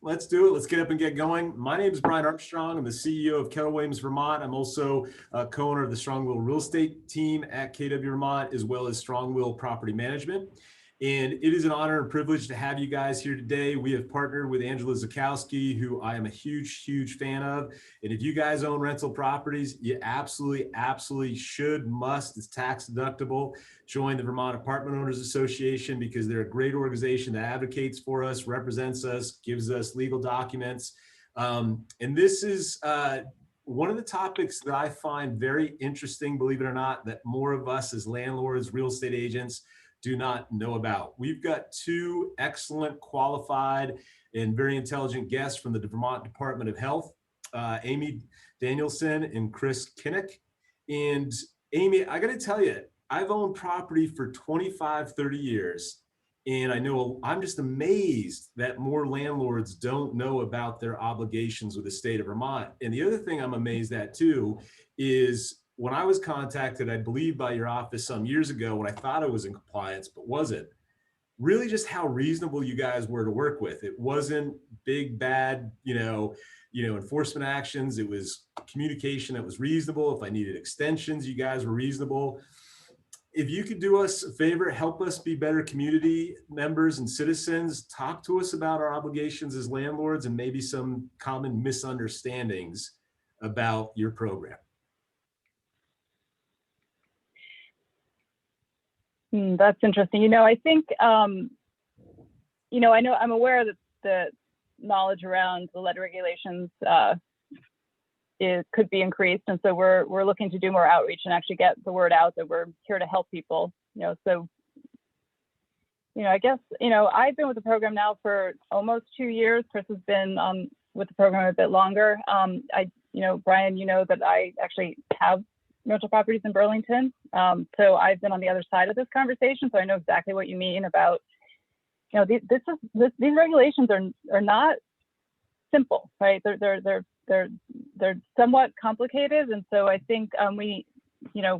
Let's do it. Let's get up and get going. My name is Brian Armstrong. I'm the CEO of KW Vermont. I'm also co-owner of the Strong-Will Real Estate team at KW Vermont, as well as Strong-Will Property Management. And it is an honor and privilege to have you guys here today. We have partnered with Angela Zakowski, who I am a huge fan of. And if you guys own rental properties, you absolutely should, must, it's tax deductible, join the Vermont Apartment Owners Association, because they're a great organization that advocates for us, represents us, gives us legal documents. And this is one of the topics that I find very interesting, believe it or not, that more of us as landlords, real estate agents, do not know about. We've got two excellent, qualified, and very intelligent guests from the Vermont Department of Health, Amy Danielson and Chris Kinnick. And Amy, I gotta tell you, I've owned property for 25, 30 years. And I know I'm just amazed that more landlords don't know about their obligations with the state of Vermont. And the other thing I'm amazed at too is when I was contacted, I believe by your office some years ago, when I thought I was in compliance, but wasn't, really just how reasonable you guys were to work with. It wasn't big, bad, enforcement actions. It was communication that was reasonable. If I needed extensions, you guys were reasonable. If you could do us a favor, help us be better community members and citizens, talk to us about our obligations as landlords and maybe some common misunderstandings about your program. That's interesting. I think, I know I'm aware that the knowledge around the lead regulations could be increased. And so we're looking to do more outreach and actually get the word out that we're here to help people, so, I guess, I've been with the program now for almost 2 years. Chris has been with the program a bit longer. Brian, that I actually have rental properties in Burlington. So I've been on the other side of this conversation, so I know exactly what you mean about, these regulations are not simple, right? They're somewhat complicated, and so I think we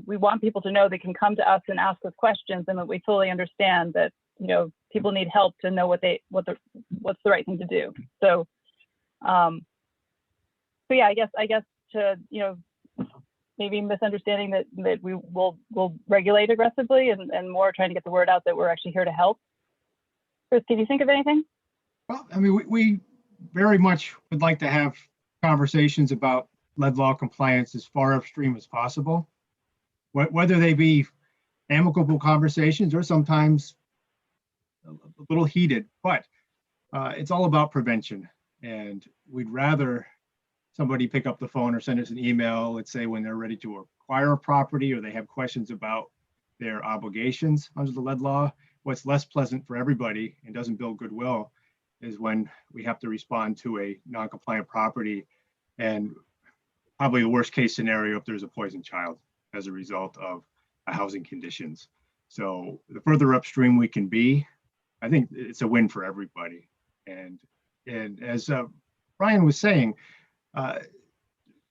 want people to know they can come to us and ask us questions, and that we fully understand that people need help to know what's the right thing to do. So, yeah, I guess to maybe misunderstanding that we'll regulate aggressively and more trying to get the word out that we're actually here to help. Chris, can you think of anything? Well, I mean, we very much would like to have conversations about lead law compliance as far upstream as possible, whether they be amicable conversations or sometimes a little heated, but it's all about prevention. And we'd rather somebody pick up the phone or send us an email, let's say when they're ready to acquire a property or they have questions about their obligations under the lead law. What's less pleasant for everybody and doesn't build goodwill is when we have to respond to a non-compliant property, and probably the worst case scenario if there's a poisoned child as a result of housing conditions. So the further upstream we can be, I think it's a win for everybody. And as Brian was saying,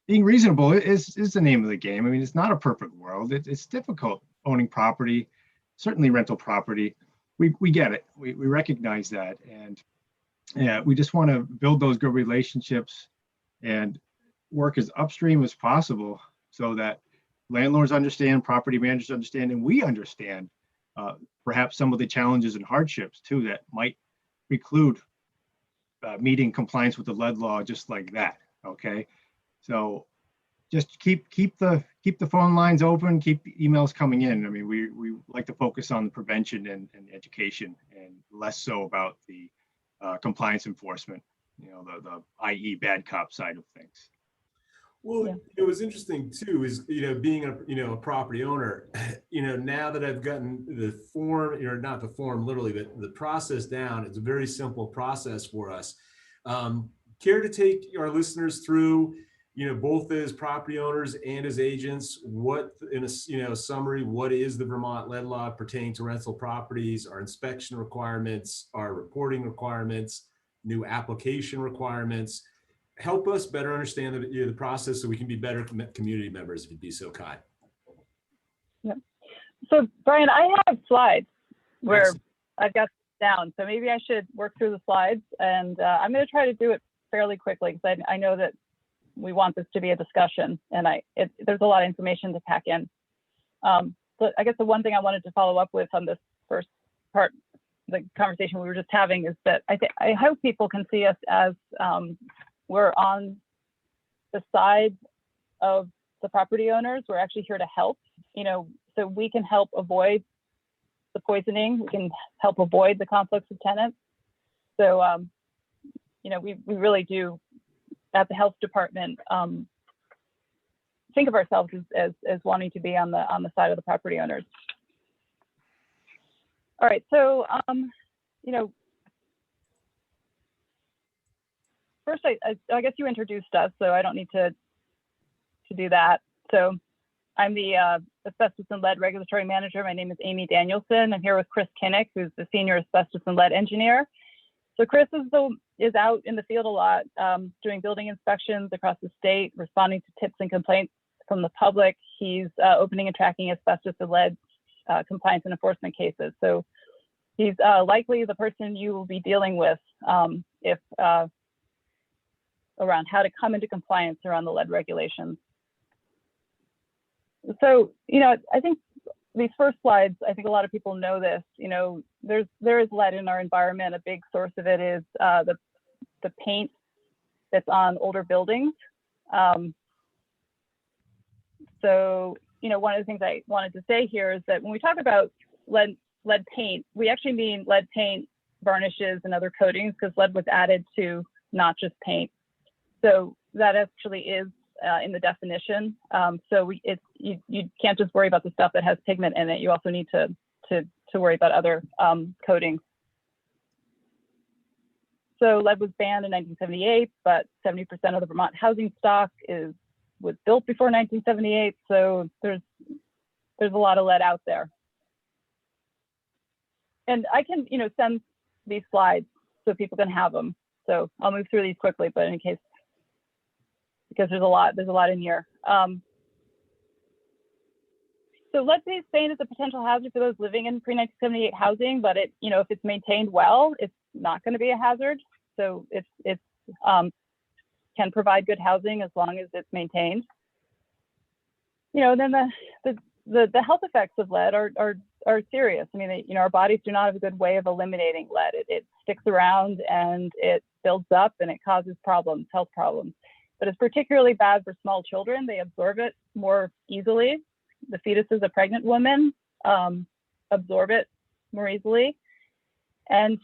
being reasonable is the name of the game. I mean, it's not a perfect world. It's difficult owning property, certainly rental property. We get it. We recognize that. And yeah, we just want to build those good relationships and work as upstream as possible so that landlords understand, property managers understand, and we understand perhaps some of the challenges and hardships too that might preclude meeting compliance with the lead law just like that. Okay, so just keep the phone lines open, keep the emails coming in. I mean, we like to focus on the prevention and education, and less so about the compliance enforcement. The i.e. bad cop side of things. Well, Yeah. It was interesting too, is, being a property owner, now that I've gotten the form, not the form literally, but the process down, it's a very simple process for us. Care to take our listeners through, both as property owners and as agents, what, in a summary, what is the Vermont lead law pertaining to rental properties, our inspection requirements, our reporting requirements, new application requirements? Help us better understand the process so we can be better community members, if you'd be so kind. Yeah. So Brian, I have slides where Excellent. I've got down. So maybe I should work through the slides, and I'm going to try to do it fairly quickly because I know that we want this to be a discussion, and there's a lot of information to pack in. But I guess the one thing I wanted to follow up with on this first part, the conversation we were just having, is that I hope people can see us as we're on the side of the property owners. We're actually here to help, so we can help avoid the poisoning. We can help avoid the conflicts of tenants. So, we really do at the health department think of ourselves as wanting to be on the side of the property owners. All right, so first I guess you introduced us, so I don't need to do that. So I'm the asbestos and lead regulatory manager. My name is Amy Danielson. I'm here with Chris Kinnick, who's the senior asbestos and lead engineer. So Chris is out in the field a lot, doing building inspections across the state, responding to tips and complaints from the public. He's opening and tracking asbestos and lead compliance and enforcement cases. So he's likely the person you will be dealing with if around how to come into compliance around the lead regulations. So, I think these first slides, I think a lot of people know this, there is lead in our environment. A big source of it is the paint that's on older buildings. So, one of the things I wanted to say here is that when we talk about lead paint, we actually mean lead paint, varnishes, and other coatings, because lead was added to not just paint. So that actually is in the definition. So you can't just worry about the stuff that has pigment in it. You also need to worry about other coatings. So lead was banned in 1978, but 70% of the Vermont housing stock was built before 1978. So there's a lot of lead out there. And I can send these slides so people can have them. So I'll move through these quickly, but in case, because there's a lot in here. So lead-based paint is a potential hazard for those living in pre-1978 housing, but if it's maintained well, it's not going to be a hazard. So it can provide good housing as long as it's maintained. Then the health effects of lead are serious. I mean, our bodies do not have a good way of eliminating lead. It sticks around and it builds up and it causes problems, health problems. But it's particularly bad for small children. They absorb it more easily. The fetuses of pregnant women absorb it more easily. And,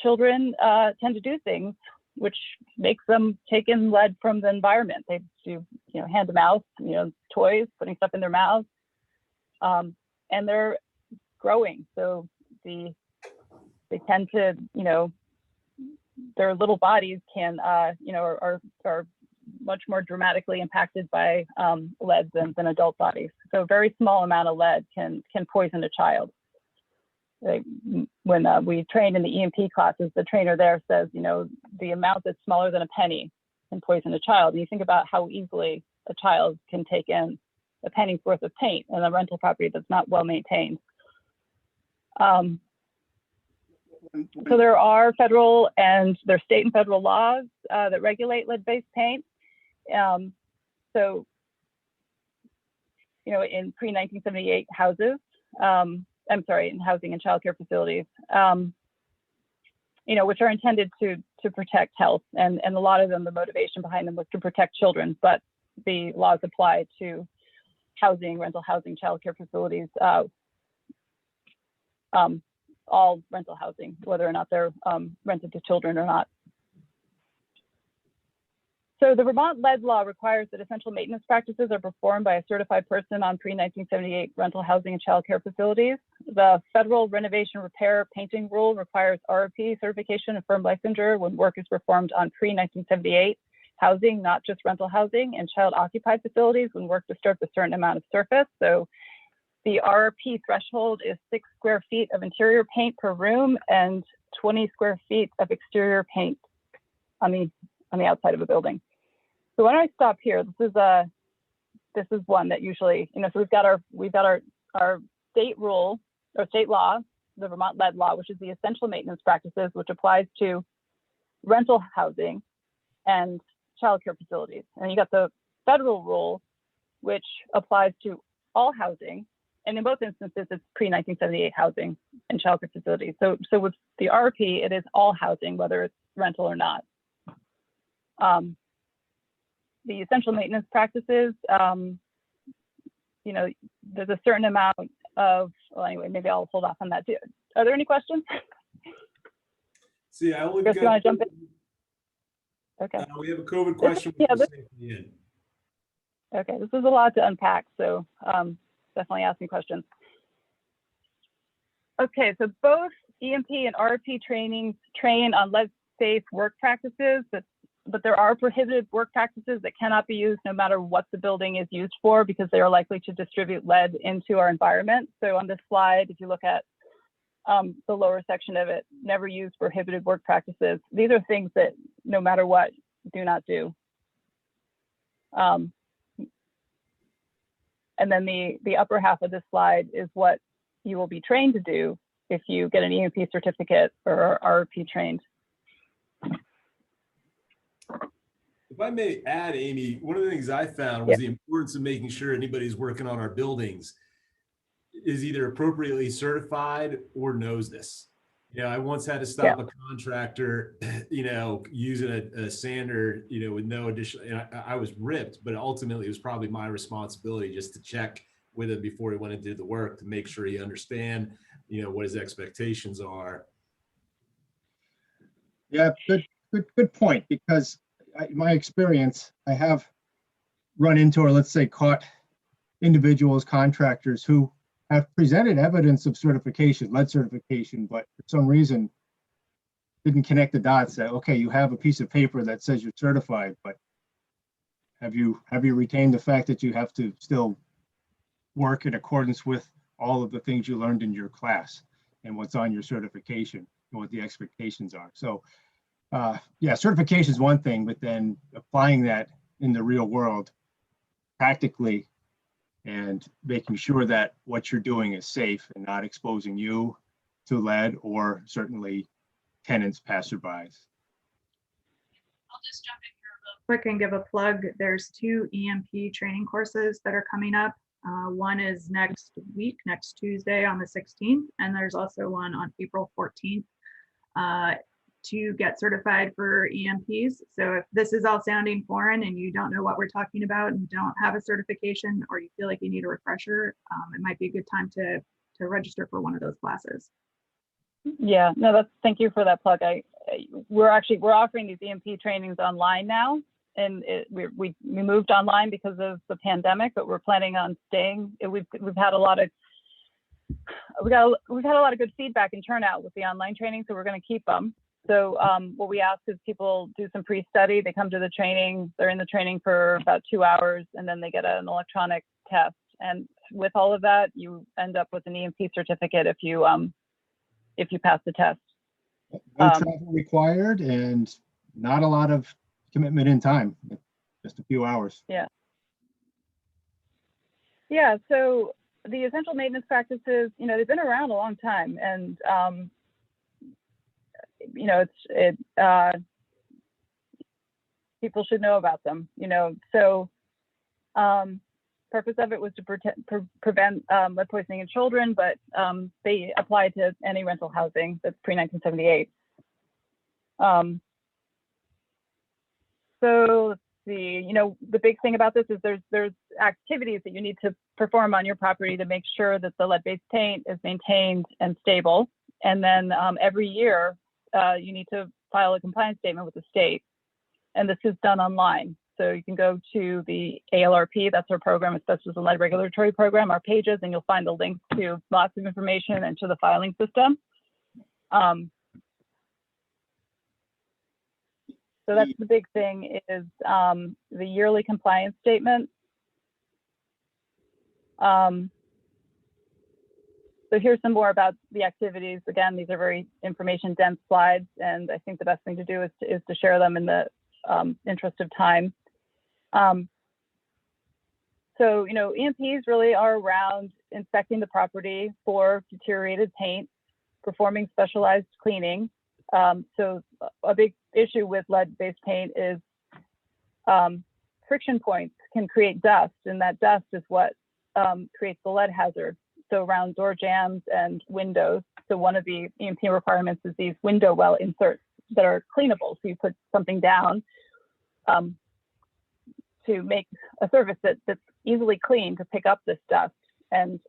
children tend to do things which makes them take in lead from the environment. They do, hand to mouth, toys, putting stuff in their mouths. And they're growing. So they tend to, their little bodies can, are much more dramatically impacted by lead than adult bodies. So a very small amount of lead can poison a child. When we train in the EMP classes, the trainer there says, the amount that's smaller than a penny can poison a child. And you think about how easily a child can take in a penny's worth of paint in a rental property that's not well maintained. So there are federal and there's state and federal laws that regulate lead-based paint. So, in pre-1978 houses, in housing and childcare facilities, which are intended to protect health, and a lot of them, the motivation behind them was to protect children, but the laws apply to housing, rental housing, childcare facilities, all rental housing, whether or not they're rented to children or not. So the Vermont lead law requires that essential maintenance practices are performed by a certified person on pre-1978 rental housing and childcare facilities. The federal renovation, repair, painting rule requires RRP certification and firm licensure when work is performed on pre-1978 housing, not just rental housing, and child occupied facilities when work disturbs a certain amount of surface. So the RRP threshold is 6 square feet of interior paint per room and 20 square feet of exterior paint on the outside of a building. So why don't I stop here? This is one that usually, so we've got our state rule or state law, the Vermont Lead Law, which is the essential maintenance practices, which applies to rental housing and childcare facilities. And you got the federal rule, which applies to all housing. And in both instances, it's pre-1978 housing and childcare facilities. So with the RP, it is all housing, whether it's rental or not. The essential maintenance practices, you know, there's a certain amount of, well, anyway, maybe I'll hold off on that too. Are there any questions? See, I only Chris, you want to jump in? Okay. we have a COVID question. Yeah, which we'll save at the end. Okay, this is a lot to unpack, so definitely ask me questions. Okay, so both EMP and RP trainings train on lead-safe work practices, but there are prohibited work practices that cannot be used no matter what the building is used for, because they are likely to distribute lead into our environment. So on this slide, if you look at the lower section of it, never use prohibited work practices. These are things that no matter what, do not do. And then the upper half of this slide is what you will be trained to do if you get an EMP certificate or are RP trained. If I may add, Amy, one of the things I found was the importance of making sure anybody who's working on our buildings is either appropriately certified or knows this. You know, I once had to stop a contractor, you know, using a sander, you know, with no additional, and I was ripped, but ultimately it was probably my responsibility just to check with him before he went and did the work to make sure he understand, you know, what his expectations are. Yeah, good point, because in my experience, I have run into, or let's say caught individuals, contractors who have presented evidence of certification, lead certification, but for some reason didn't connect the dots that, okay, you have a piece of paper that says you're certified, but have you retained the fact that you have to still work in accordance with all of the things you learned in your class and what's on your certification and what the expectations are. So yeah, certification is one thing, but then applying that in the real world practically and making sure that what you're doing is safe and not exposing you to lead or certainly tenants, passerbys. I'll just jump in here real quick and give a plug. There's 2 EMP training courses that are coming up. One is next week, next Tuesday on the 16th, and there's also one on April 14th to get certified for EMPs. So if this is all sounding foreign and you don't know what we're talking about and don't have a certification, or you feel like you need a refresher, it might be a good time to register for one of those classes. Yeah, no, thank you for that plug. We're offering these EMP trainings online now, and we moved online because of the pandemic, but we're planning on staying. We've had a lot of good feedback and turnout with the online training, so we're going to keep them. So what we ask is people do some pre-study. They come to the training, they're in the training for about 2 hours, and then they get an electronic test. And with all of that, you end up with an EMP certificate if you pass the test. No travel required and not a lot of commitment in time, just a few hours. Yeah. Yeah, so the essential maintenance practices, you know, they've been around a long time, and you know, people should know about them, you know. So purpose of it was to prevent lead poisoning in children, but they apply to any rental housing that's pre-1978. So let's see, you know, the big thing about this is there's activities that you need to perform on your property to make sure that the lead-based paint is maintained and stable. And then every year, you need to file a compliance statement with the state. And this is done online. So you can go to the ALRP, that's our program, Asbestos and Lead Regulatory Program, our pages, and you'll find the links to lots of information and to the filing system. So that's the big thing, is the yearly compliance statement. So here's some more about the activities. Again, these are very information dense slides, and I think the best thing to do is to share them in the interest of time. So, you know, EMPs really are around inspecting the property for deteriorated paint, performing specialized cleaning. So a big issue with lead-based paint is friction points can create dust, and that dust is what creates the lead hazard. So around door jambs and windows. So one of the EMP requirements is these window well inserts that are cleanable. So you put something down to make a surface that's easily clean to pick up this dust. And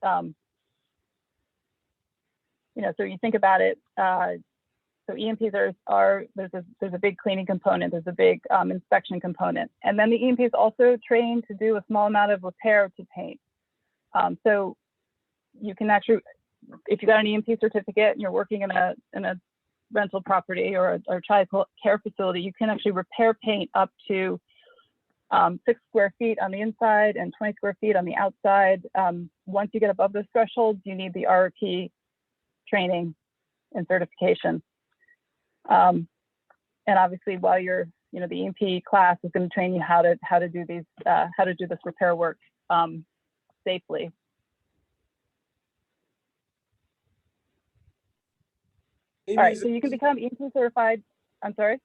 you know, so you think about it. So EMPs are there's a big cleaning component. There's a big inspection component, and then the EMP is also trained to do a small amount of repair to paint. So you can actually, if you got an EMP certificate and you're working in a rental property or a child care facility, you can actually repair paint up to 6 square feet on the inside and 20 square feet on the outside. Once you get above those thresholds, you need the RRP training and certification. And obviously, while you're, you know, the EMP class is going to train you how to do these, how to do this repair work safely. Amy, All right, so you can become EMP certified. I'm sorry?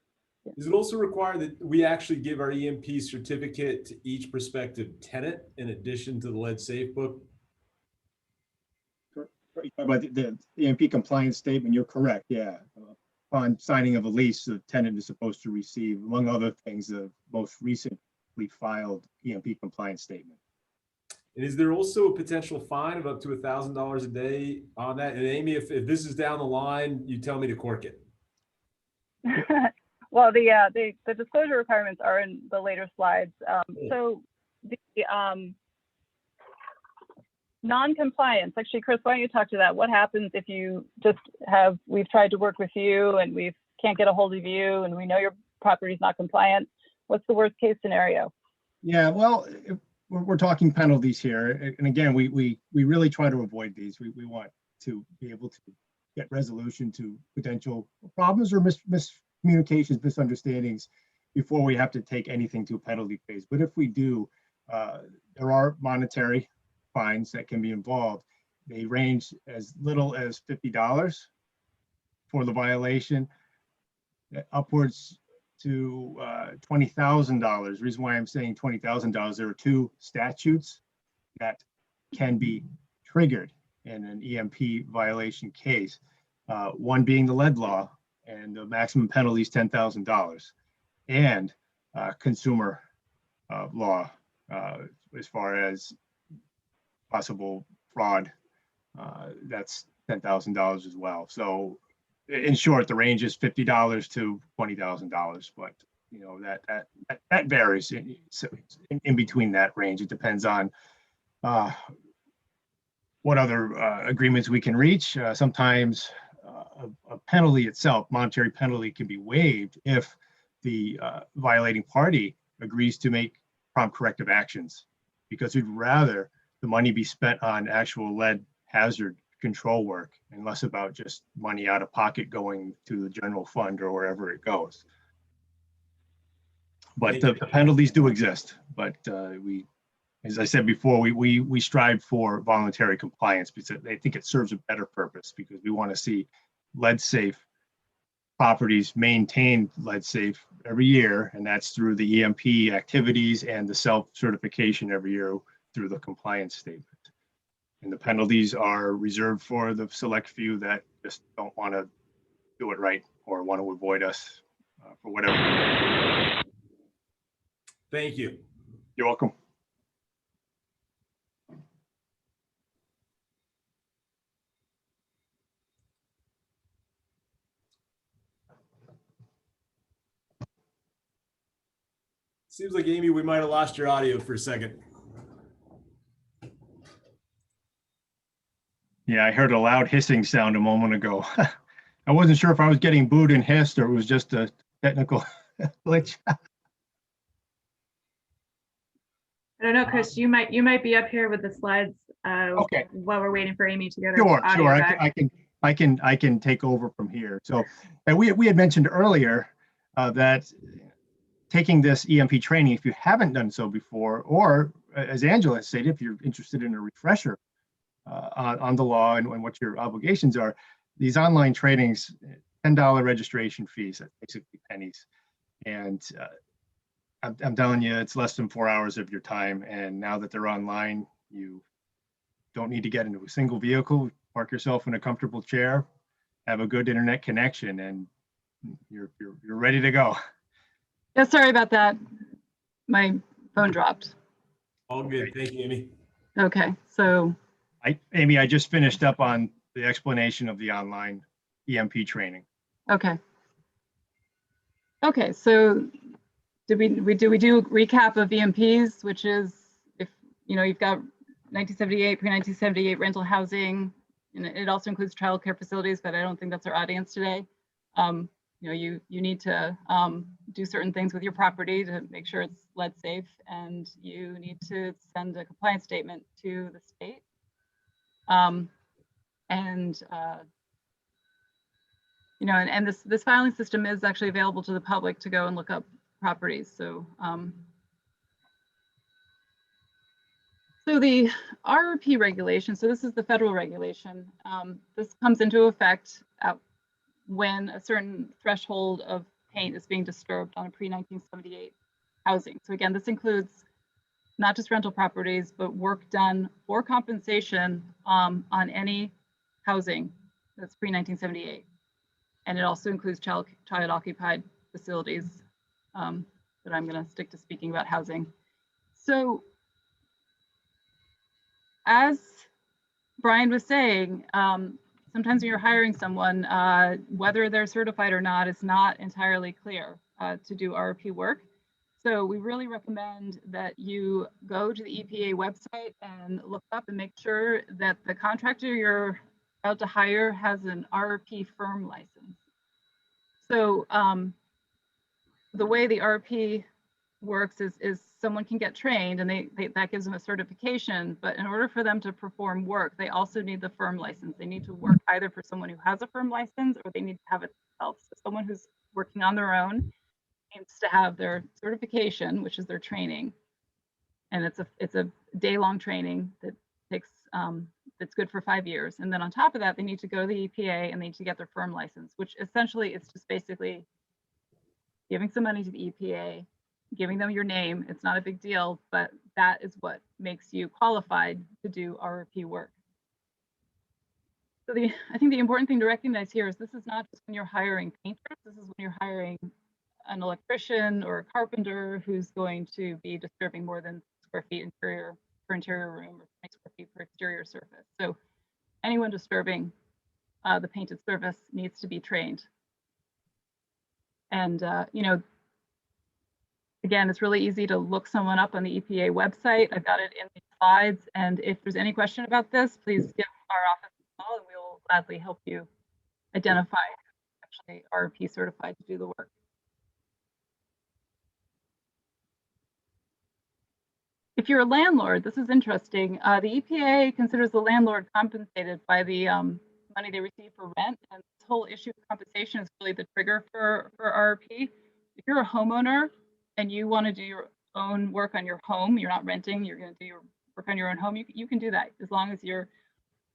Is it also required that we actually give our EMP certificate to each prospective tenant in addition to the lead safe book? About the EMP compliance statement, you're correct, yeah. Upon signing of a lease, the tenant is supposed to receive, among other things, the most recently filed EMP compliance statement. And is there also a potential fine of up to $1,000 a day on that? And Amy, if this is down the line, you tell me to cork it. Well, the disclosure requirements are in the later slides. So the non-compliance, actually, Chris, why don't you talk to that? What happens if you just have, we've tried to work with you and we can't get a hold of you and we know your property is not compliant? What's the worst case scenario? Yeah, well, we're talking penalties here. And again, we really try to avoid these. We want to be able to get resolution to potential problems or miscommunications, misunderstandings before we have to take anything to a penalty phase. But if we do, there are monetary fines that can be involved. They range as little as $50 for the violation, upwards to $20,000. Reason why I'm saying $20,000, there are 2 statutes that can be triggered in an EMP violation case. One being the lead law, and the maximum penalty is $10,000, and consumer law as far as possible fraud, that's $10,000 as well. So in short, the range is $50 to $20,000, but you know that varies. So in between that range, it depends on what other agreements we can reach. Sometimes a penalty itself, monetary penalty, can be waived if the violating party agrees to make prompt corrective actions, because we'd rather the money be spent on actual lead hazard control work and less about just money out of pocket going to the general fund or wherever it goes. But the penalties do exist, but we, as I said before, we strive for voluntary compliance because I think it serves a better purpose, because we want to see lead safe properties maintained lead safe every year, and that's through the EMP activities and the self-certification every year through the compliance statement. And the penalties are reserved for the select few that just don't want to do it right or want to avoid us for whatever. Thank you. You're welcome. Seems like, Amy, we might have lost your audio for a second. Yeah, I heard a loud hissing sound a moment ago. I wasn't sure if I was getting booed and hissed or it was just a technical glitch. I don't know, Chris, you might be up here with the slides Okay. while we're waiting for Amy to get her Sure, audio sure. back. I can take over from here. So, and we had mentioned earlier that taking this EMP training, if you haven't done so before, or as Angela stated, if you're interested in a refresher on the law and what your obligations are, these online trainings, $10 registration fees, that's basically pennies. And I'm telling you, it's less than 4 hours of your time. And now that they're online, you don't need to get into a single vehicle, park yourself in a comfortable chair, have a good internet connection, and you're ready to go. Yeah, sorry about that. My phone dropped. All good. Thank you, Amy. Okay, so Amy, I just finished up on the explanation of the online EMP training. okay. Okay, so do we do a recap of EMPs, which is, if you've got 1978, pre-1978 rental housing, and it also includes childcare facilities, but I don't think that's our audience today. You need to do certain things with your property to make sure it's lead safe, and you need to send a compliance statement to the state. And this filing system is actually available to the public to go and look up properties. So the RRP regulation, so this is the federal regulation. This comes into effect when a certain threshold of paint is being disturbed on a pre-1978 housing. So again, this includes not just rental properties, but work done for compensation on any housing that's pre-1978. And it also includes child occupied facilities, but I'm going to stick to speaking about housing. So as Brian was saying, sometimes when you're hiring someone, whether they're certified or not is not entirely clear to do RRP work. So we really recommend that you go to the EPA website and look up and make sure that the contractor you're about to hire has an RRP firm license. So the way the RRP works is someone can get trained, and that gives them a certification, but in order for them to perform work, they also need the firm license. They need to work either for someone who has a firm license, or they need to have it themselves. So someone who's working on their own needs to have their certification, which is their training, and it's a day-long training that takes that's good for 5 years. And then on top of that, they need to go to the EPA and they need to get their firm license, which essentially is just basically giving some money to the EPA, giving them your name. It's not a big deal, but that is what makes you qualified to do RRP work. So I think the important thing to recognize here is this is not just when you're hiring painters, this is when you're hiring an electrician or a carpenter who's going to be disturbing more than square feet per interior room, or 20 square feet per exterior surface. So anyone disturbing the painted surface needs to be trained. And again, it's really easy to look someone up on the EPA website. I've got it in the slides. And if there's any question about this, please give our office a call and we will gladly help you identify who's actually RRP certified to do the work. If you're a landlord, this is interesting. The EPA considers the landlord compensated by the money they receive for rent. And this whole issue of compensation is really the trigger for RRP. If you're a homeowner and you want to do your own work on your home, you're not renting, you're going to do your work on your own home, you can do that as long as you're,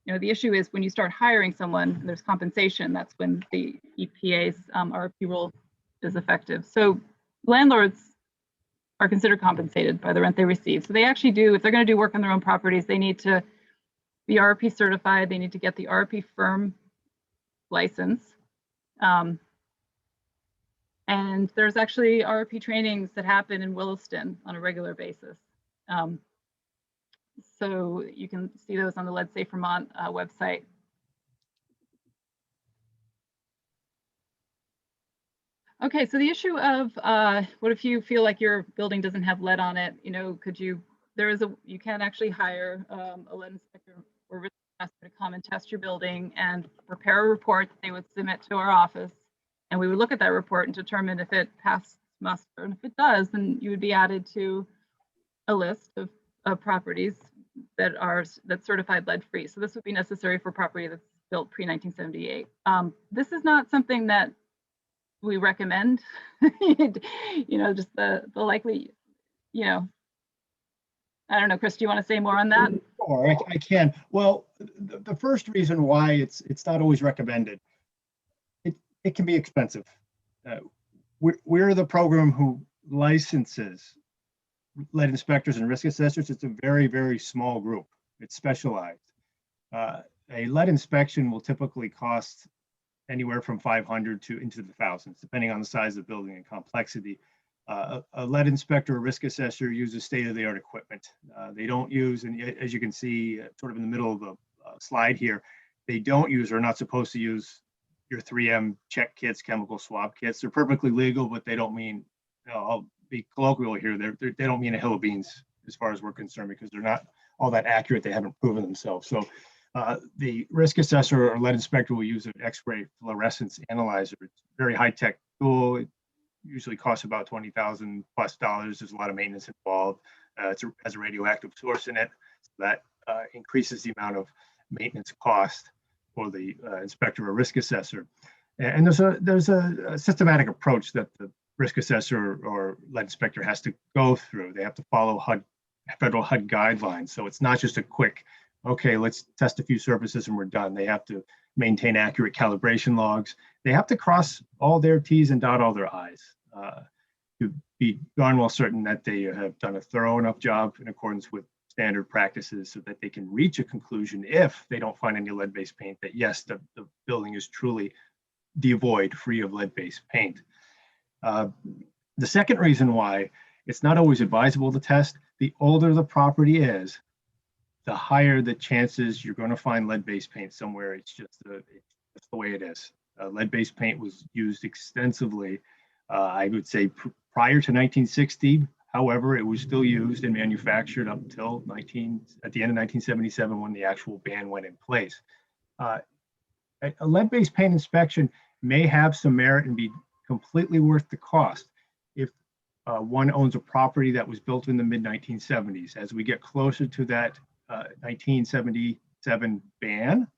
the issue is when you start hiring someone, there's compensation, that's when the EPA's RRP rule is effective. So landlords are considered compensated by the rent they receive. So they actually do, if they're going to do work on their own properties, they need to be RRP certified, they need to get the RRP firm license. And there's actually RRP trainings that happen in Williston on a regular basis. So you can see those on the Lead Safe Vermont website. Okay, so the issue of what if you feel like your building doesn't have lead on it? You can actually hire a lead inspector or risk assessor to come and test your building and prepare a report that they would submit to our office. And we would look at that report and determine if it passed muster. And if it does, then you would be added to a list of properties that's certified lead-free. So this would be necessary for property that's built pre-1978. This is not something that we recommend. Just the likely, I don't know, Chris, do you want to say more on that? Or I can. Well, the first reason why it's not always recommended, it can be expensive. Uh, we're the program who licenses lead inspectors and risk assessors. It's a very, very small group. It's specialized. A lead inspection will typically cost anywhere from 500 to into the thousands, depending on the size of the building and complexity. A lead inspector or risk assessor uses state-of-the-art equipment. They don't use, and as you can see, sort of in the middle of the slide here, they don't use or are not supposed to use your 3M check kits, chemical swab kits. They're perfectly legal, but they don't mean, I'll be colloquial here, they don't mean a hill of beans as far as we're concerned, because they're not all that accurate. They haven't proven themselves. So the risk assessor or lead inspector will use an X-ray fluorescence analyzer. It's a very high-tech tool. It usually costs about $20,000 plus. There's a lot of maintenance involved. It has a radioactive source in it. So that increases the amount of maintenance cost for the inspector or risk assessor. And there's a systematic approach that the risk assessor or lead inspector has to go through. They have to follow federal HUD guidelines. So it's not just a quick, okay, let's test a few surfaces and we're done. They have to maintain accurate calibration logs. They have to cross all their T's and dot all their I's to be darn well certain that they have done a thorough enough job in accordance with standard practices so that they can reach a conclusion, if they don't find any lead-based paint, that yes, the building is truly devoid, free of lead-based paint. The second reason why it's not always advisable to test, the older the property is, the higher the chances you're going to find lead-based paint somewhere. It's just the way it is. Lead-based paint was used extensively, I would say prior to 1960. However, it was still used and manufactured up until at the end of 1977, when the actual ban went in place. A lead-based paint inspection may have some merit and be completely worth the cost if one owns a property that was built in the mid-1970s. As we get closer to that 1977 ban,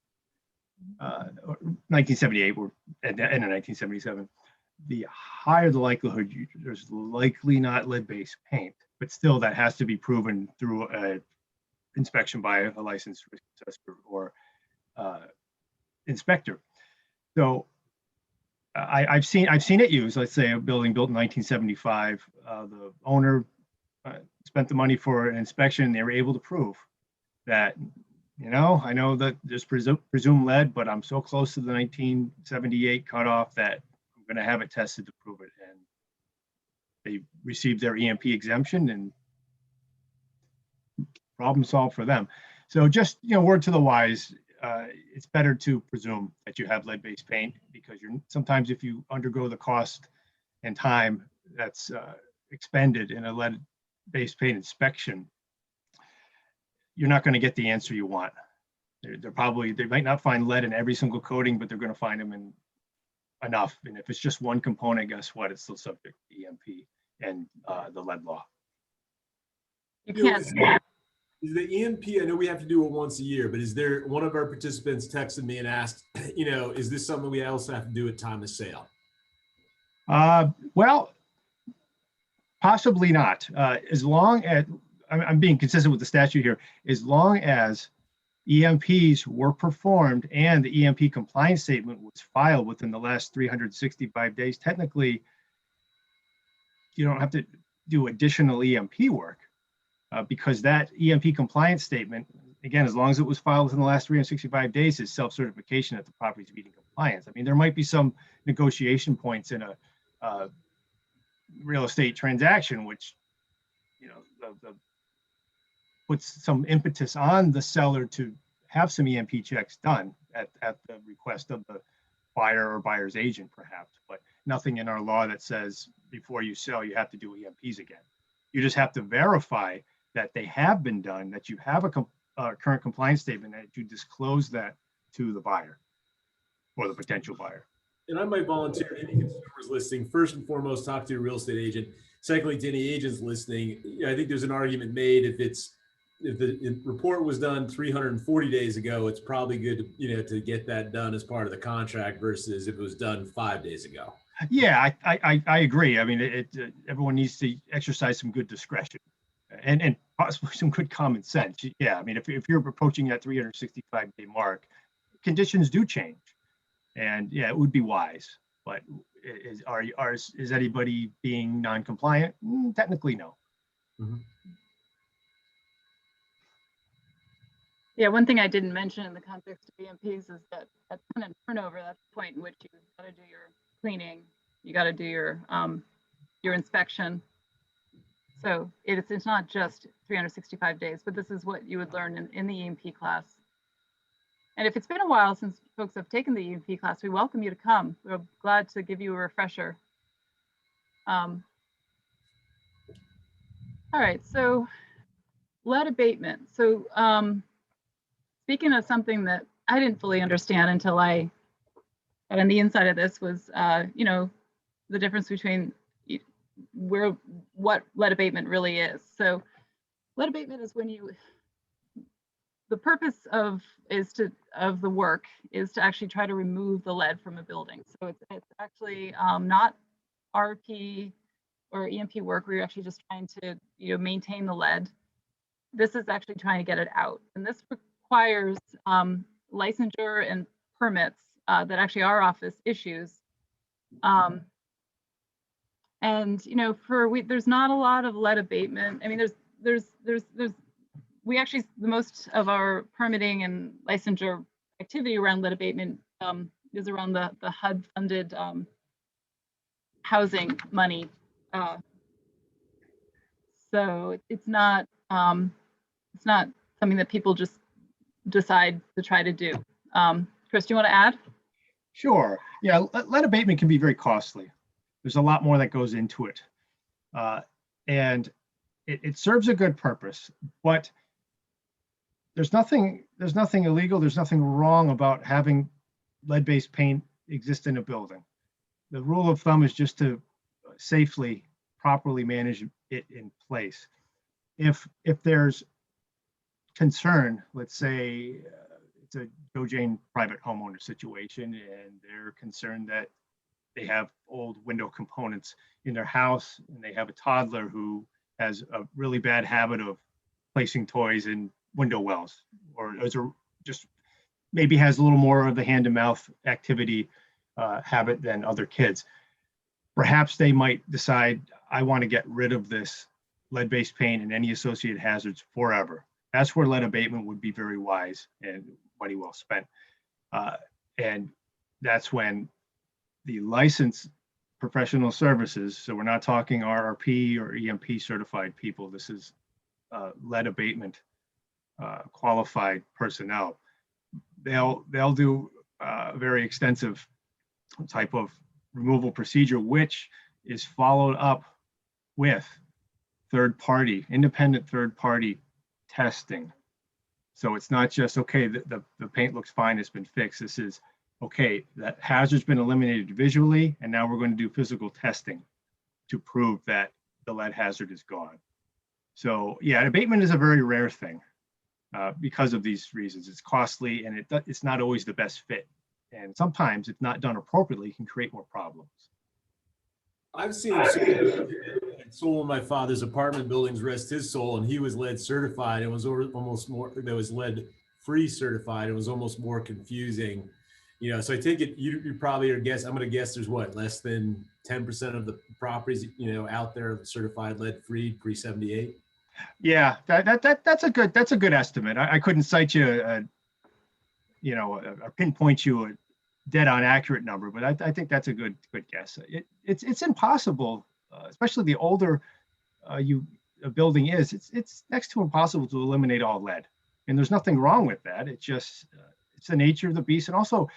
1978, we're at the end of 1977, the higher the likelihood there's likely not lead-based paint, but still that has to be proven through an inspection by a licensed risk assessor or inspector. So I've seen it used. Let's say a building built in 1975, the owner spent the money for an inspection, and they were able to prove that, I know that there's presumed lead, but I'm so close to the 1978 cutoff that I'm going to have it tested to prove it. And they received their EMP exemption, and problem solved for them. So just, word to the wise, it's better to presume that you have lead-based paint, because sometimes if you undergo the cost and time that's expended in a lead-based paint inspection, you're not going to get the answer you want. They might not find lead in every single coating, but they're going to find them in enough. And if it's just one component, guess what? It's still subject to EMP and the lead law. You can't. Is the EMP, I know we have to do it once a year, but is there, one of our participants texted me and asked, is this something we also have to do at time of sale? Well, possibly not. As long as, I'm being consistent with the statute here, as long as EMPs were performed and the EMP compliance statement was filed within the last 365 days, technically, you don't have to do additional EMP work. Because that EMP compliance statement, again, as long as it was filed within the last 365 days, is self-certification that the property is meeting compliance. I mean, there might be some negotiation points in a real estate transaction, which, puts some impetus on the seller to have some EMP checks done at the request of the buyer or buyer's agent, perhaps, but nothing in our law that says before you sell, you have to do EMPs again. You just have to verify that they have been done, that you have a current compliance statement, that you disclose that to the buyer or the potential buyer. And I might volunteer any consumers listening, first and foremost, talk to a real estate agent. Secondly, to any agents listening, I think there's an argument made if the report was done 340 days ago, it's probably good to get that done as part of the contract versus if it was done 5 days ago. Yeah, I agree. I mean, everyone needs to exercise some good discretion and possibly some good common sense. Yeah, I mean, if you're approaching that 365-day mark, conditions do change, and yeah, it would be wise. But is anybody being non-compliant? Technically, no. Mhm. Yeah, one thing I didn't mention in the context of EMPs is that at tenant turnover, that's the point in which you got to do your cleaning, you got to do your inspection. So it's not just 365 days, but this is what you would learn in the EMP class. And if it's been a while since folks have taken the EMP class, we welcome you to come. We're glad to give you a refresher. All right, so lead abatement. So speaking of something that I didn't fully understand until I got on the inside of this was, you know, the difference between what lead abatement really is. So lead abatement is when the purpose of the work is to actually try to remove the lead from a building. So it's actually not RP or EMP work where you're actually just trying to, you know, maintain the lead. This is actually trying to get it out. And this requires licensure and permits that actually our office issues. And you know, there's not a lot of lead abatement. I mean, we actually, the most of our permitting and licensure activity around lead abatement is around the HUD funded housing money. So it's not something that people just decide to try to do. Chris, do you want to add? Sure. Yeah, lead abatement can be very costly. There's a lot more that goes into it. And it serves a good purpose, but there's nothing illegal, there's nothing wrong about having lead-based paint exist in a building. The rule of thumb is just to safely, properly manage it in place. If there's concern, let's say it's a Joe Jane private homeowner situation, and they're concerned that they have old window components in their house, and they have a toddler who has a really bad habit of placing toys in window wells, or just maybe has a little more of the hand-to-mouth activity habit than other kids. Perhaps they might decide, I want to get rid of this lead-based paint and any associated hazards forever. That's where lead abatement would be very wise and money well spent. And that's when the licensed professional services, so we're not talking RRP or EMP certified people, this is lead abatement qualified personnel. They'll do a very extensive type of removal procedure, which is followed up with independent third party testing. So it's not just, okay, the paint looks fine, it's been fixed. This is, okay, that hazard's been eliminated visually, and now we're going to do physical testing to prove that the lead hazard is gone. So yeah, abatement is a very rare thing because of these reasons. It's costly, and it's not always the best fit. And sometimes, if not done appropriately, it can create more problems. I've seen sold one of my father's apartment buildings, rest his soul, and he was lead certified. It was almost more, there was lead free certified. It was almost more confusing. You know, so I take it you probably are guess. I'm going to guess there's what, less than 10% of the properties, you know, out there certified lead free pre-78. Yeah, that's a good estimate. I couldn't cite you or pinpoint you a dead on accurate number, but I think that's a good guess. It's impossible, especially the older a building is. It's next to impossible to eliminate all lead, and there's nothing wrong with that. It's just it's the nature of the beast, and also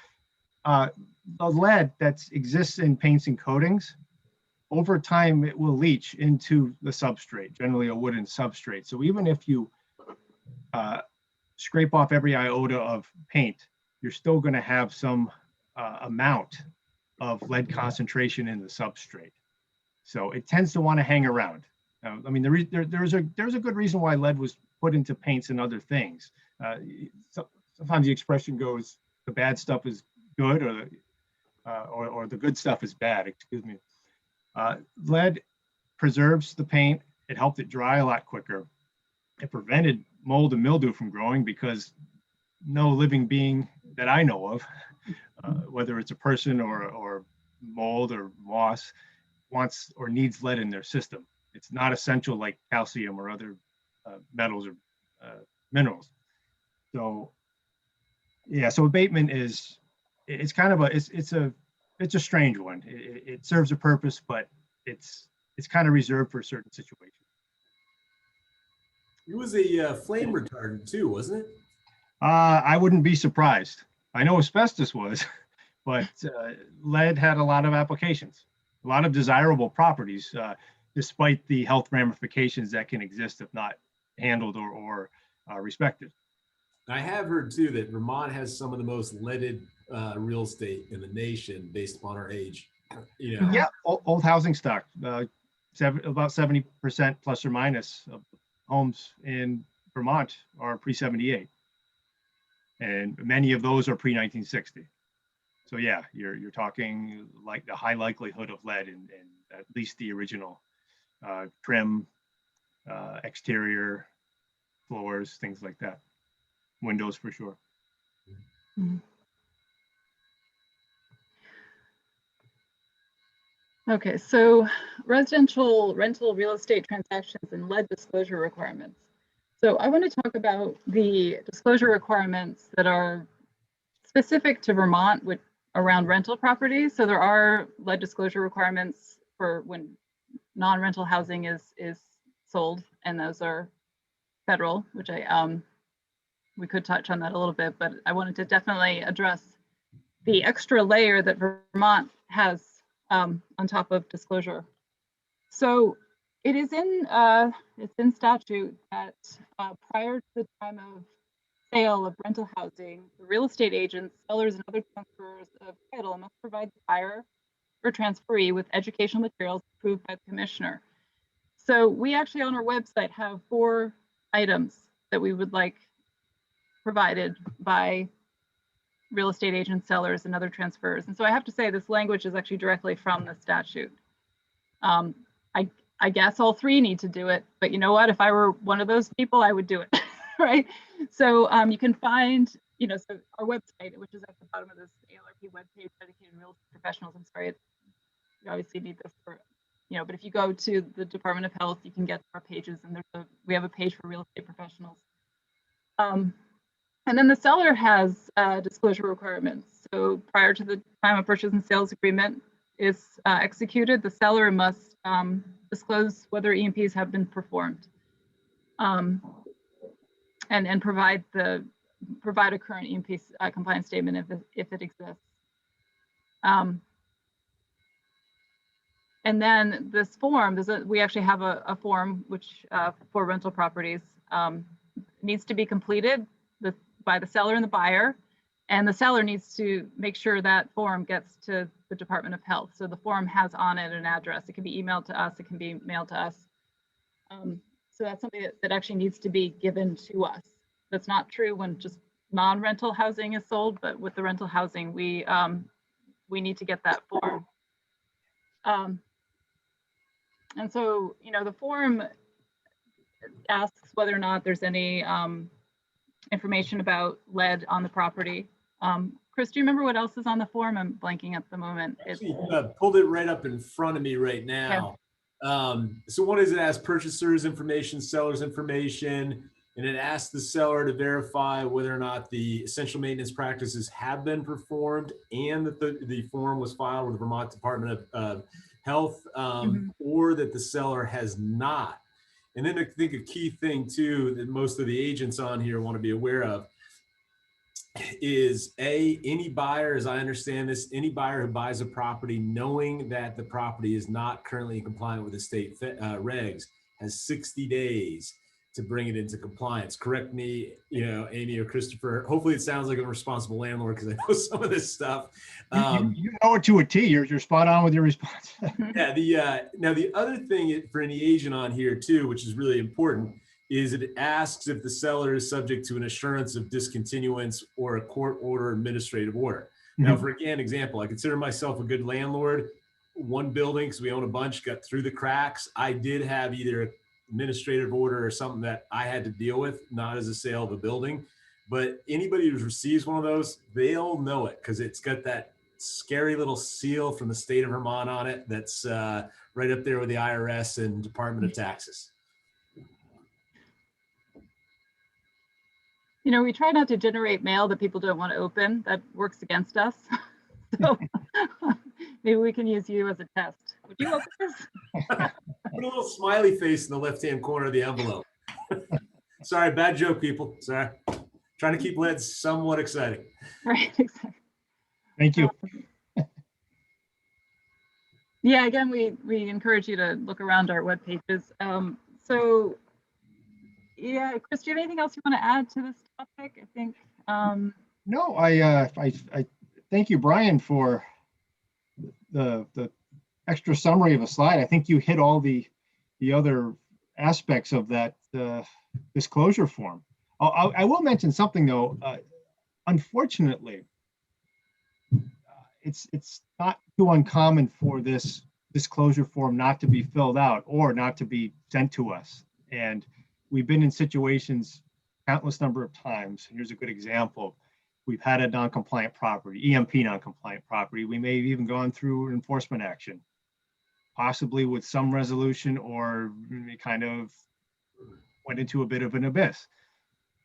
the lead that exists in paints and coatings, over time it will leach into the substrate, generally a wooden substrate. So even if you scrape off every iota of paint, you're still going to have some amount of lead concentration in the substrate. So it tends to want to hang around. I mean, there's a good reason why lead was put into paints and other things. Sometimes the expression goes, the bad stuff is good, or the good stuff is bad, excuse me. Lead preserves the paint. It helped it dry a lot quicker. it prevented mold and mildew from growing because no living being that I know of, whether it's a person or mold or moss, wants or needs lead in their system. It's not essential like calcium or other metals or minerals. So yeah, so abatement is, it's kind of a, it's a strange one. It serves a purpose, but it's kind of reserved for certain situations. It was a flame retardant too, wasn't it? I wouldn't be surprised. I know asbestos was, but lead had a lot of applications, a lot of desirable properties, despite the health ramifications that can exist if not handled or respected. I have heard too that Vermont has some of the most leaded real estate in the nation based upon our age. You know, Yeah, old housing stock, about 70% plus or minus of homes in Vermont are pre-78. And many of those are pre-1960. So yeah, you're talking like the high likelihood of lead in at least the original trim, exterior, floors, things like that. Windows for sure. Mhm. Okay, so residential rental real estate transactions and lead disclosure requirements. So I want to talk about the disclosure requirements that are specific to Vermont with around rental properties. So there are lead disclosure requirements for when non-rental housing is sold, and those are federal, which we could touch on that a little bit, but I wanted to definitely address the extra layer that Vermont has on top of disclosure. So it is it's in statute that prior to the time of sale of rental housing, the real estate agents, sellers, and other transferors of title must provide the buyer or transferee with educational materials approved by the commissioner. So we actually on our website have 4 items that we would like provided by real estate agents, sellers, and other transfers. And so I have to say this language is actually directly from the statute. I guess all 3 need to do it, but you know what? If I were one of those people, I would do it, right? So you can find, so our website, which is at the bottom of this ALRP webpage, dedicated real estate professionals. I'm sorry, you obviously need this for, but if you go to the Department of Health, you can get our pages, and we have a page for real estate professionals. And then the seller has disclosure requirements. So prior to the time of purchase and sales agreement is executed, the seller must disclose whether EMPs have been performed, and provide a current EMP compliance statement if it exists. And then this form, we actually have a form which for rental properties needs to be completed by the seller and the buyer, and the seller needs to make sure that form gets to the Department of Health. So the form has on it an address. It can be emailed to us. It can be mailed to us. So that's something that actually needs to be given to us. That's not true when just non-rental housing is sold, but with the rental housing, we need to get that form. And so, the form asks whether or not there's any information about lead on the property. Chris, do you remember what else is on the form? I'm blanking at the moment. Actually, pulled it right up in front of me right now. So one is it asks purchasers information, sellers information, and it asks the seller to verify whether or not the essential maintenance practices have been performed and that the form was filed with the Vermont Department of Health, or that the seller has not. And then I think a key thing too that most of the agents on here want to be aware of is any buyer, as I understand this, any buyer who buys a property knowing that the property is not currently compliant with the state regs has 60 days to bring it into compliance. Correct me, Amy or Christopher. Hopefully it sounds like a responsible landlord because I know some of this stuff. You know it to a T. You're spot on with your response. Yeah. Now the other thing for any agent on here too, which is really important, is it asks if the seller is subject to an assurance of discontinuance or a court order administrative order. Now, for example, I consider myself a good landlord. One building, because we own a bunch, got through the cracks. I did have either administrative order or something that I had to deal with, not as a sale of a building. But anybody who receives one of those, they'll know it because it's got that scary little seal from the state of Vermont on it. That's right up there with the IRS and Department of Taxes. You know, we try not to generate mail that people don't want to open. That works against us. So maybe we can use you as a test. Would you open this? Put a little smiley face in the left-hand corner of the envelope. Sorry, bad joke, people. Sorry. Trying to keep leads somewhat exciting. Right, exactly. Thank you. Yeah, again, we encourage you to look around our web pages. So yeah, Chris, do you have anything else you want to add to this topic? I think. No, I thank you, Brian, for the extra summary of a slide. I think you hit all the other aspects of that disclosure form. I will mention something though. Unfortunately, it's not too uncommon for this disclosure form not to be filled out or not to be sent to us. And we've been in situations countless number of times. Here's a good example. We've had a non-compliant property, EMP non-compliant property. We may have even gone through enforcement action, possibly with some resolution, or we kind of went into a bit of an abyss.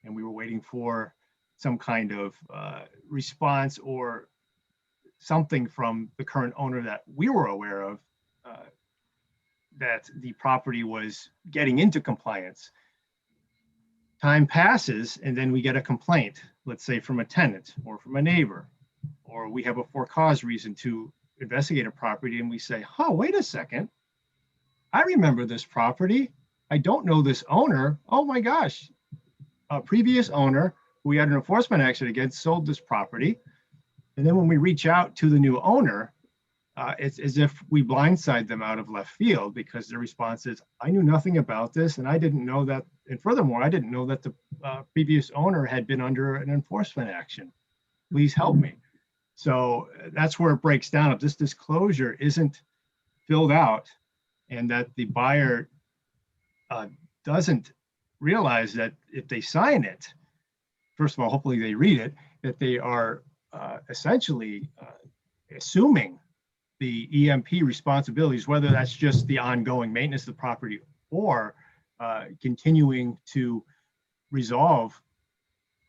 And we were waiting for some kind of response or something from the current owner that we were aware of, that the property was getting into compliance. Time passes and then we get a complaint, let's say from a tenant or from a neighbor, or we have a for cause reason to investigate a property and we say, oh, wait a second. I remember this property. I don't know this owner. Oh my gosh. A previous owner who we had an enforcement action against sold this property. And then when we reach out to the new owner, it's as if we blindside them out of left field because their response is, I knew nothing about this and I didn't know that. And furthermore, I didn't know that the previous owner had been under an enforcement action. Please help me. So that's where it breaks down. If this disclosure isn't filled out and that the buyer doesn't realize that if they sign it, first of all, hopefully they read it, that they are essentially assuming the EMP responsibilities, whether that's just the ongoing maintenance of the property or continuing to resolve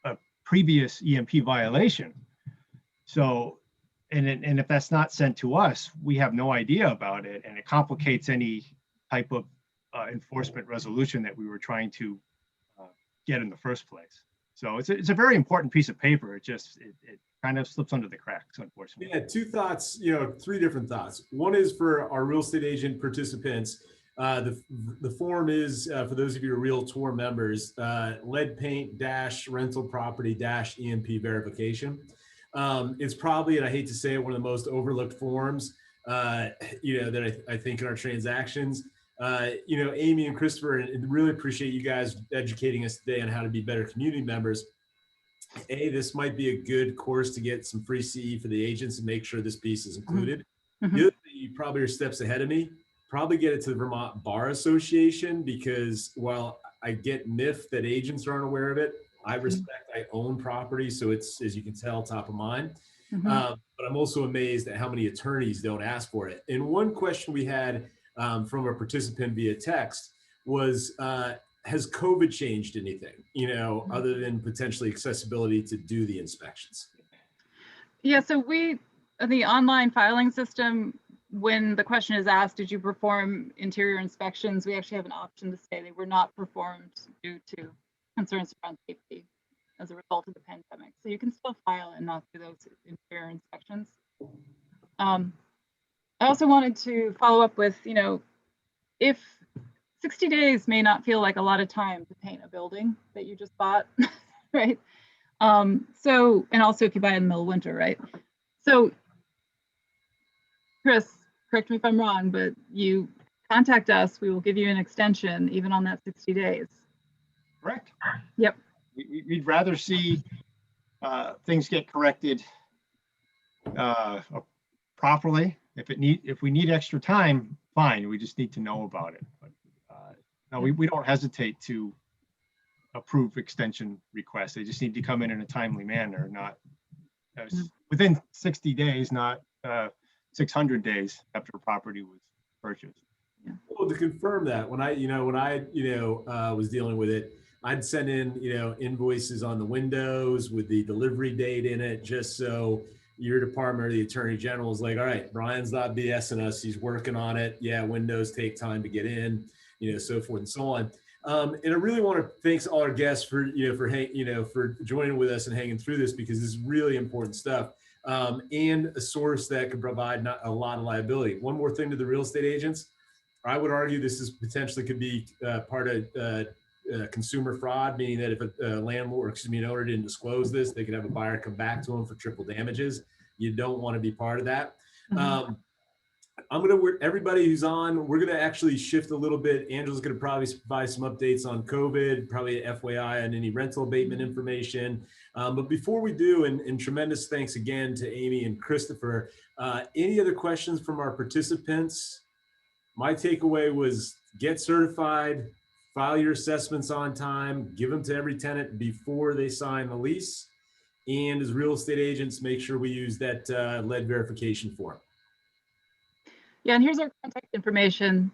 a previous EMP violation. So, and if that's not sent to us, we have no idea about it, and it complicates any type of enforcement resolution that we were trying to get in the first place. So it's a very important piece of paper. It kind of slips under the cracks, unfortunately. Yeah, two thoughts, three different thoughts. One is for our real estate agent participants. The form is, for those of you who are Realtor members, lead paint rental property EMP verification. It's probably, and I hate to say it, one of the most overlooked forms, that I think in our transactions. Amy and Christopher, and really appreciate you guys educating us today on how to be better community members. This might be a good course to get some free CE for the agents and make sure this piece is included. Mm-hmm. The other thing, you probably are steps ahead of me, probably get it to the Vermont Bar Association, because while I get miffed that agents aren't aware of it, I respect, I own property, so it's, as you can tell, top of mind. Mm-hmm. But I'm also amazed at how many attorneys don't ask for it. And one question we had from a participant via text was, has COVID changed anything, other than potentially accessibility to do the inspections? Yeah, so the online filing system, when the question is asked, did you perform interior inspections? We actually have an option to say they were not performed due to concerns around safety as a result of the pandemic. So you can still file and not do those interior inspections. I also wanted to follow up with, if 60 days may not feel like a lot of time to paint a building that you just bought, right? So, and also if you buy it in the middle of winter, right? So, Chris, correct me if I'm wrong, but you contact us, we will give you an extension even on that 60 days. Correct. Yep. We'd rather see things get corrected properly. If we need extra time, fine. We just need to know about it. But Now, we don't hesitate to approve extension requests. They just need to come in a timely manner, not within 60 days, not 600 days after a property was purchased. Well, to confirm that, when I was dealing with it, I'd send in, invoices on the windows with the delivery date in it, just so your department or the attorney general is like, all right, Brian's not BSing us. He's working on it. Yeah, windows take time to get in, so forth and so on. And I really want to thank all our guests for joining with us and hanging through this, because this is really important stuff, and a source that could provide not a lot of liability. One more thing to the real estate agents. I would argue this is potentially could be part of consumer fraud, meaning that if a landlord, an owner didn't disclose this, they could have a buyer come back to them for triple damages. You don't want to be part of that. Everybody who's on, we're going to actually shift a little bit. Angela's going to probably provide some updates on COVID, probably an FYI on any rental abatement information. But before we do, and tremendous thanks again to Amy and Christopher, any other questions from our participants? My takeaway was get certified, file your assessments on time, give them to every tenant before they sign the lease. And as real estate agents, make sure we use that lead verification form. Yeah, and here's our contact information.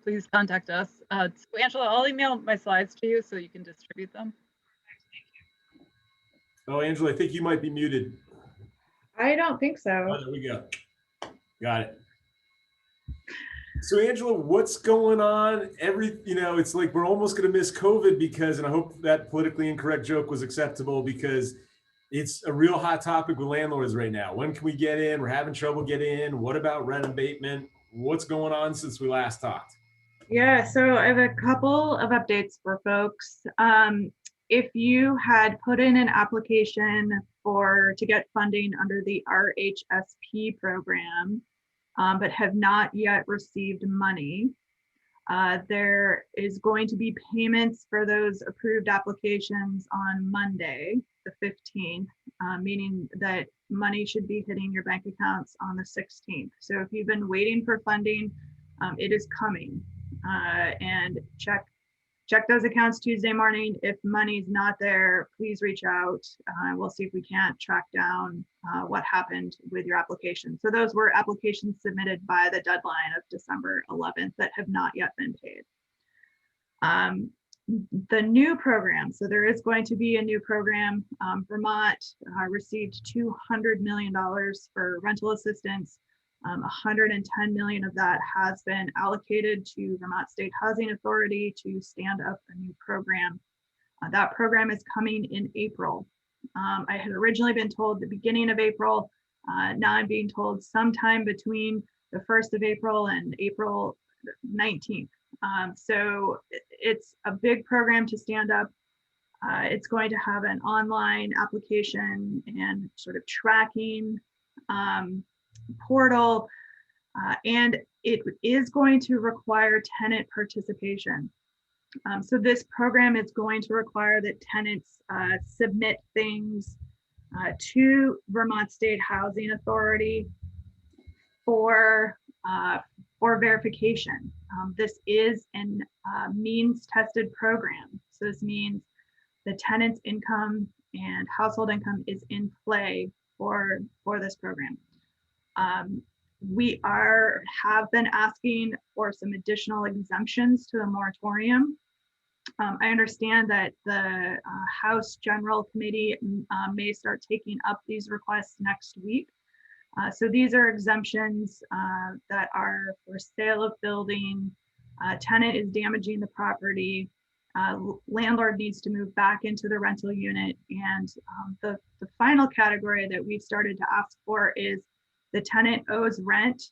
Please contact us. So Angela, I'll email my slides to you so you can distribute them. Oh, Angela, I think you might be muted. I don't think so. Oh, there we go. Got it. So Angela, what's going on? It's like we're almost going to miss COVID because, and I hope that politically incorrect joke was acceptable, because it's a real hot topic with landlords right now. When can we get in? We're having trouble getting in. What about rent abatement? What's going on since we last talked? Yeah, so I have a couple of updates for folks. If you had put in an application to get funding under the RHSP program, but have not yet received money, there is going to be payments for those approved applications on Monday, the 15th, meaning that money should be hitting your bank accounts on the 16th. So if you've been waiting for funding, it is coming. And check those accounts Tuesday morning. If money's not there, please reach out. We'll see if we can't track down what happened with your application. So those were applications submitted by the deadline of December 11th that have not yet been paid. The new program, so there is going to be a new program. Vermont received $200 million for rental assistance. 110 million of that has been allocated to Vermont State Housing Authority to stand up a new program. That program is coming in April. I had originally been told the beginning of April. Now I'm being told sometime between the 1st of April and April 19th. So it's a big program to stand up. It's going to have an online application and sort of tracking portal, and it is going to require tenant participation. So this program is going to require that tenants submit things to Vermont State Housing Authority for verification. This is a means-tested program. So this means the tenant's income and household income is in play for this program. We have been asking for some additional exemptions to the moratorium. I understand that the House General Committee may start taking up these requests next week. So these are exemptions that are for sale of building, tenant is damaging the property, landlord needs to move back into the rental unit, and the final category that we've started to ask for is the tenant owes rent,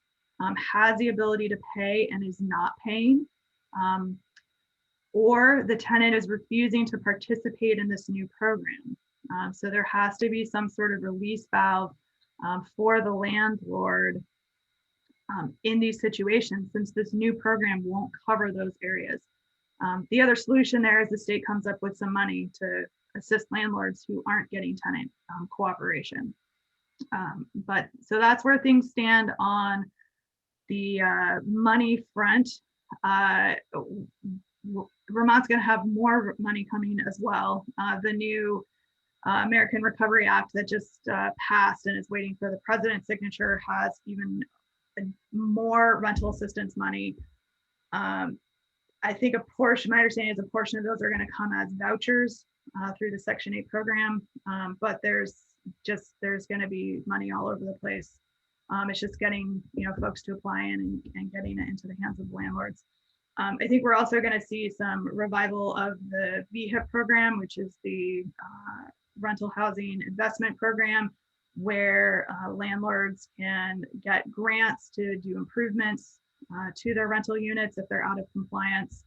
has the ability to pay and is not paying, or the tenant is refusing to participate in this new program. So there has to be some sort of release valve for the landlord in these situations, since this new program won't cover those areas. The other solution there is the state comes up with some money to assist landlords who aren't getting tenant cooperation. But so that's where things stand on the money front. Vermont's going to have more money coming as well. The new American Recovery Act that just passed and is waiting for the president's signature has even more rental assistance money. I think my understanding is a portion of those are going to come as vouchers through the Section 8 program, but there's going to be money all over the place. It's just getting folks to apply in and getting it into the hands of landlords. I think we're also going to see some revival of the VHIP program, which is the rental housing investment program, where landlords can get grants to do improvements to their rental units if they're out of compliance.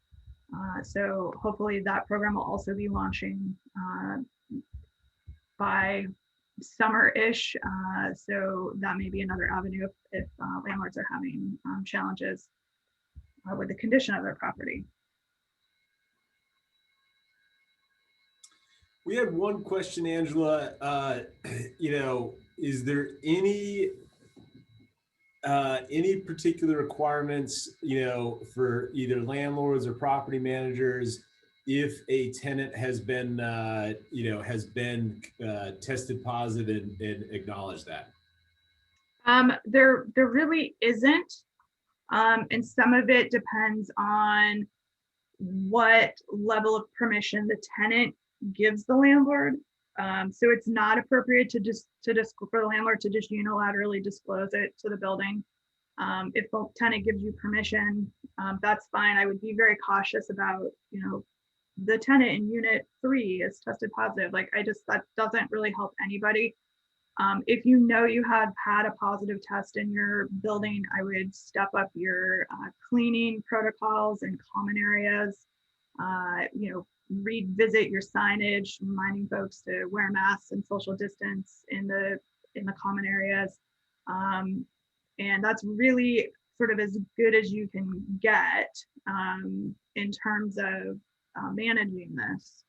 So hopefully that program will also be launching by summer-ish. So that may be another avenue if landlords are having challenges with the condition of their property. We had one question, Angela. Is there any particular requirements, for either landlords or property managers if a tenant has been, tested positive and acknowledged that? There really isn't. And some of it depends on what level of permission the tenant gives the landlord. So it's not appropriate for the landlord to just unilaterally disclose it to the building. If the tenant gives you permission, that's fine. I would be very cautious about, the tenant in unit 3 is tested positive. That doesn't really help anybody. If you have had a positive test in your building, I would step up your cleaning protocols and common areas. Revisit your signage, reminding folks to wear masks and social distance in the common areas. And that's really sort of as good as you can get in terms of managing this.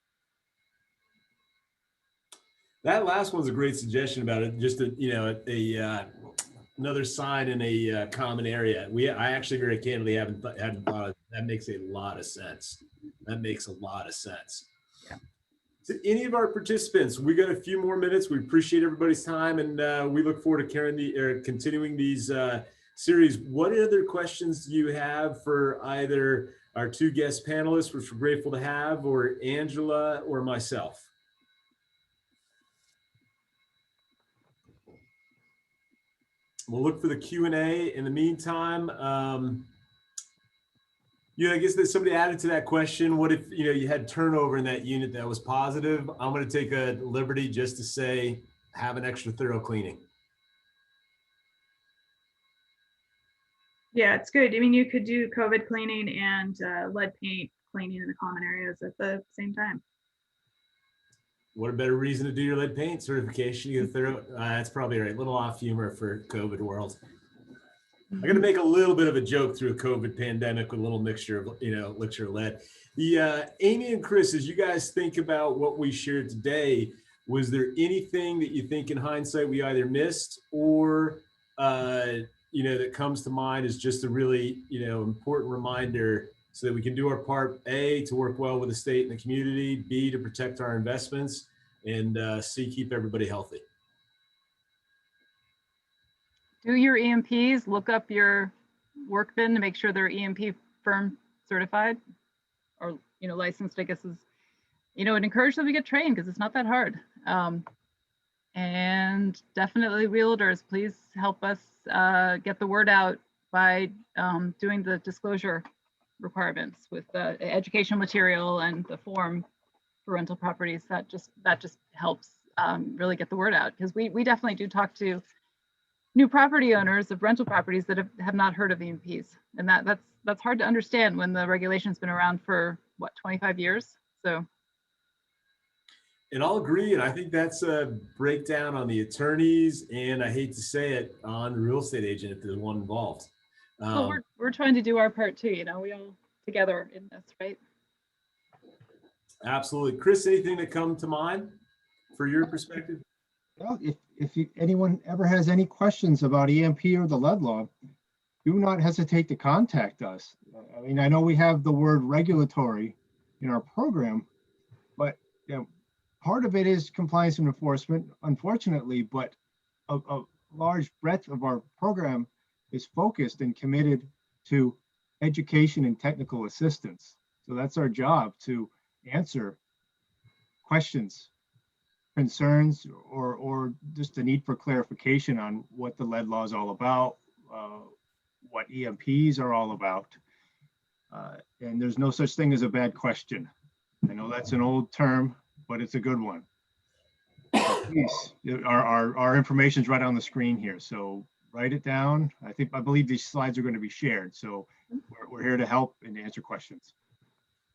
That last one's a great suggestion about it. Just another sign in a common area. I actually very candidly hadn't thought of that. Makes a lot of sense. That makes a lot of sense. Yeah. To any of our participants, we got a few more minutes. We appreciate everybody's time, and we look forward to continuing these series. What other questions do you have for either our two guest panelists, which we're grateful to have, or Angela or myself? We'll look for the Q&A in the meantime. I guess that somebody added to that question. What if you had turnover in that unit that was positive? I'm going to take a liberty just to say, have an extra thorough cleaning. Yeah, it's good. I mean, you could do COVID cleaning and lead paint cleaning in the common areas at the same time. What a better reason to do your lead paint certification? You get thorough. That's probably right. A little off humor for COVID world. I'm going to make a little bit of a joke through a COVID pandemic with a little mixture of, elixir of lead. Amy and Chris, as you guys think about what we shared today, was there anything that you think in hindsight we either missed or, that comes to mind as just a really, important reminder so that we can do our part, A, to work well with the state and the community, B, to protect our investments, and C, keep everybody healthy? Do your EMPs, look up your work bin to make sure they're EMP firm certified or, licensed, I guess is, and encourage them to get trained because it's not that hard. And definitely realtors, please help us get the word out by doing the disclosure requirements with the educational material and the form for rental properties. That just helps really get the word out, because we definitely do talk to new property owners of rental properties that have not heard of EMPs, and that's hard to understand when the regulation's been around for 25 years. So. And I'll agree, and I think that's a breakdown on the attorneys, and I hate to say it, on the real estate agent if there's one involved. Well, we're trying to do our part too, we all together in this, right? Absolutely. Chris, anything that come to mind for your perspective? Well, if anyone ever has any questions about EMP or the lead law, do not hesitate to contact us. I mean, I know we have the word regulatory in our program. But you know, part of it is compliance and enforcement, unfortunately, but a large breadth of our program is focused and committed to education and technical assistance. So that's our job, to answer questions, concerns, or just the need for clarification on what the lead law is all about, what EMPs are all about. And there's no such thing as a bad question. I know that's an old term, but it's a good one. So please, our information is right on the screen here, so write it down. I believe these slides are going to be shared, so we're here to help and to answer questions.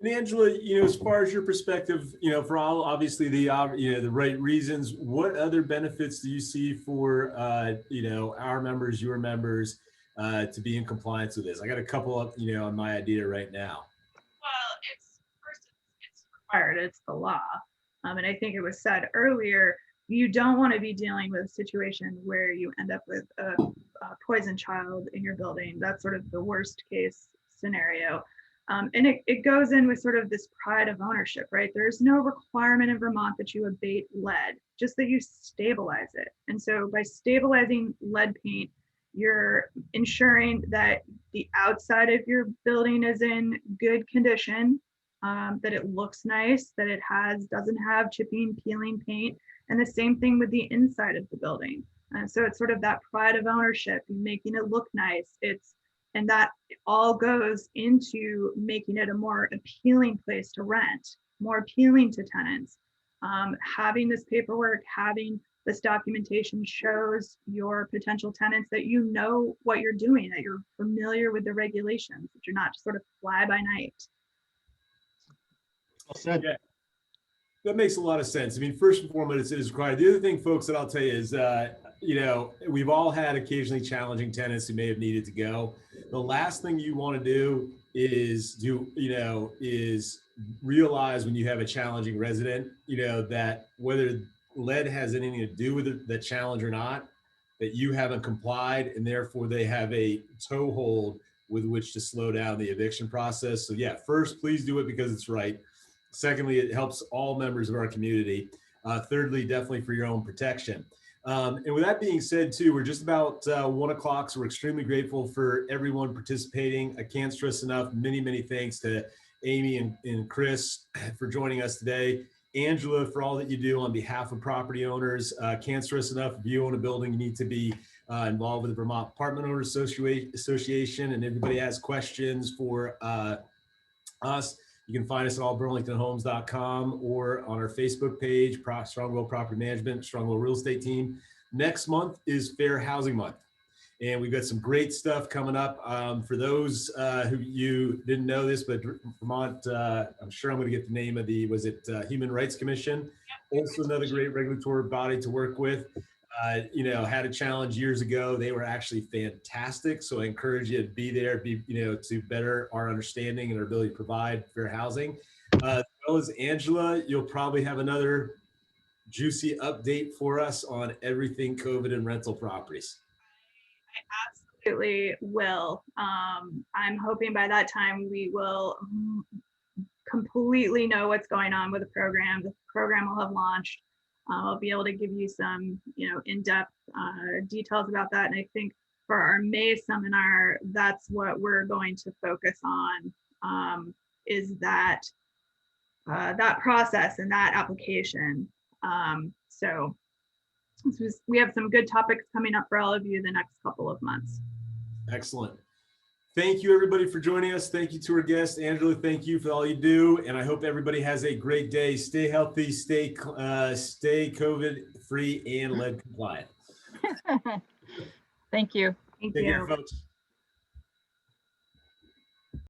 And Angela, as far as your perspective, for all obviously the the right reasons, what other benefits do you see for our members, your members, to be in compliance with this? I got a couple of on my idea right now. Well, it's required. It's the law. And I think it was said earlier, you don't want to be dealing with a situation where you end up with a poison child in your building. That's sort of the worst case scenario. And it goes in with sort of this pride of ownership, right? There's no requirement in Vermont that you abate lead, just that you stabilize it. And so by stabilizing lead paint, you're ensuring that the outside of your building is in good condition, that it looks nice, that it doesn't have chipping, peeling paint, and the same thing with the inside of the building. And so it's sort of that pride of ownership, making it look nice. And that all goes into making it a more appealing place to rent, more appealing to tenants. Having this paperwork, having this documentation shows your potential tenants that you know what you're doing, that you're familiar with the regulations, that you're not just sort of fly by night. Well said. Yeah, that makes a lot of sense. I mean, first and foremost, it is required. The other thing, folks, that I'll tell you is, we've all had occasionally challenging tenants who may have needed to go. The last thing you want to do is realize when you have a challenging resident, that whether lead has anything to do with the challenge or not, that you haven't complied, and therefore they have a toehold with which to slow down the eviction process. So yeah, first, please do it because it's right. Secondly, it helps all members of our community. Thirdly, definitely for your own protection. And with that being said, too, we're just about 1 o'clock, so we're extremely grateful for everyone participating. I can't stress enough, many, many thanks to Amy and Chris for joining us today. Angela, for all that you do on behalf of property owners. Can't stress enough, if you own a building, you need to be involved with the Vermont Department of Health Association, and everybody has questions for us. You can find us at allburlingtonhomes.com or on our Facebook page, Strongwell Property Management, Strongwell Real Estate Team. Next month is Fair Housing Month, and we've got some great stuff coming up. For those who you didn't know this, but Vermont, I'm sure I'm going to get the name of Human Rights Commission. Also another great regulatory body to work with. Had a challenge years ago. They were actually fantastic. So I encourage you to be there, to better our understanding and our ability to provide fair housing. As well as Angela, you'll probably have another juicy update for us on everything COVID and rental properties. I absolutely will. I'm hoping by that time we will completely know what's going on with the program. The program will have launched. I'll be able to give you some, in-depth details about that. And I think for our May seminar, that's what we're going to focus on, is that process and that application. So we have some good topics coming up for all of you the next couple of months. Excellent. Thank you, everybody, for joining us. Thank you to our guest, Angela. Thank you for all you do. And I hope everybody has a great day. Stay healthy, stay COVID-free, and lead compliant. Thank you. Thank Take you. care, folks.